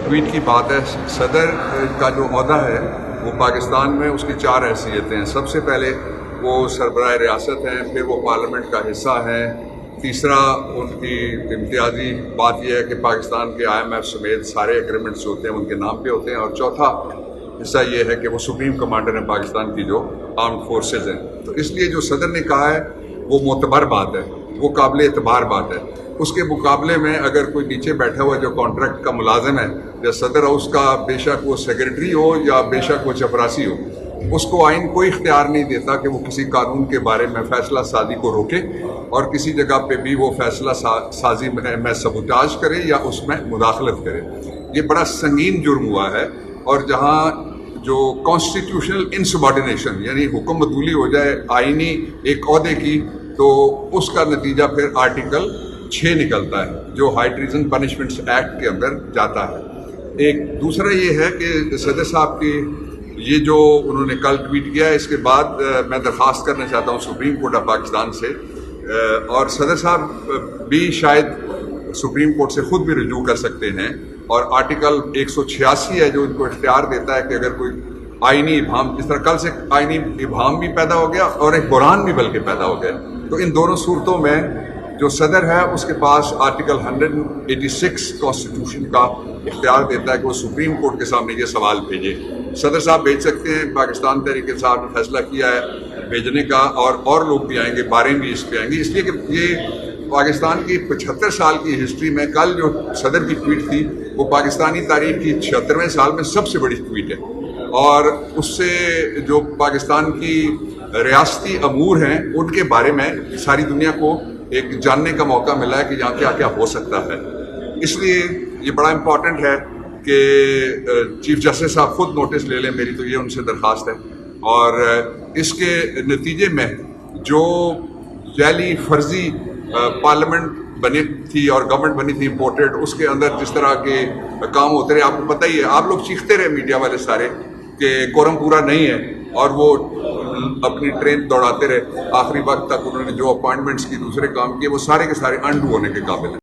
Tweet की बात है। सदर का जो ओहदा है वो पाकिस्तान में उसकी 4 हैसियतें हैं। सबसे पहले वो सरबराह रियासत हैं, फिर वो पार्लियामेंट का हिस्सा हैं, तीसरा उनकी इम्तियाजी बात यह है कि पाकिस्तान के IMF समेत सारे एग्रीमेंट्स होते हैं उनके नाम पे होते हैं, और चौथा हिस्सा ये है कि वो सुप्रीम कमांडर हैं पाकिस्तान की जो आर्म्ड फोर्सेज हैं। तो इसलिए जो सदर ने कहा है वो मोतबर बात है, वो काबिल एतबार बात है। उसके मुकाबले में अगर कोई नीचे बैठा हुआ जो कॉन्ट्रैक्ट का मुलाजिम है या सदर हाउस का, बेशक वो सेक्रेटरी हो या बेशक वो चपरासी हो, उसको आइन कोई इख्तियार नहीं देता कि वो किसी कानून के बारे में फ़ैसला साजी को रोके और किसी जगह पे भी वो फ़ैसला साजी में सबूताज करे या उसमें मुदाखलत करे। ये बड़ा संगीन जुर्म हुआ है, और जहाँ जो कॉन्स्टिट्यूशनल इनसबॉर्डिनेशन यानी हुक्म बदूली हो जाए आइनी एक ओहदे की, तो उसका नतीजा फिर आर्टिकल 6 निकलता है जो हाई ट्रीजन पनिशमेंट्स एक्ट के अंदर जाता है। एक दूसरा ये है कि सदर साहब की ये जो उन्होंने कल ट्वीट किया है, इसके बाद मैं दरख्वास्त करना चाहता हूँ सुप्रीम कोर्ट ऑफ पाकिस्तान से, और सदर साहब भी शायद सुप्रीम कोर्ट से खुद भी रुजू कर सकते हैं, और आर्टिकल 186 है जो इनको इख्तियार देता है कि अगर कोई आइनी इबाहम, जिस तरह कल से आइनी इबाहम भी पैदा हो गया और एक बुरान भी बल्कि पैदा हो गया, तो इन दोनों सूरतों में जो सदर है उसके पास आर्टिकल 186 कॉन्स्टिट्यूशन का इख्तियार देता है कि वो सुप्रीम कोर्ट के सामने ये सवाल भेजे। सदर साहब भेज सकते हैं, पाकिस्तान तहरीक साहब ने फैसला किया है भेजने का, और लोग भी आएंगे, 12 भी इस पे आएंगे, इसलिए कि ये पाकिस्तान की 75 साल की हिस्ट्री में कल जो सदर की ट्वीट थी वो पाकिस्तानी तारीख की 76वें साल में सबसे बड़ी ट्वीट है, और उससे जो पाकिस्तान की रियासती अमूर हैं उनके बारे में सारी दुनिया को एक जानने का मौका मिला है कि यहाँ क्या क्या हो सकता है। इसलिए ये बड़ा इम्पॉर्टेंट है कि चीफ जस्टिस साहब खुद नोटिस ले लें, मेरी तो ये उनसे दरख्वास्त है, और इसके नतीजे में जो जाली फर्जी पार्लियामेंट बनी थी और गवर्नमेंट बनी थी इम्पोर्टेड, उसके अंदर जिस तरह के काम होते रहे, आपको पता ही है, आप लोग चीखते रहे मीडिया वाले सारे कि कोरम पूरा नहीं है, और वो अपनी ट्रेन दौड़ाते रहे। आखिरी वक्त तक उन्होंने जो अपॉइंटमेंट्स की, दूसरे काम किए, वो सारे के सारे अनडू होने के काबिल हैं।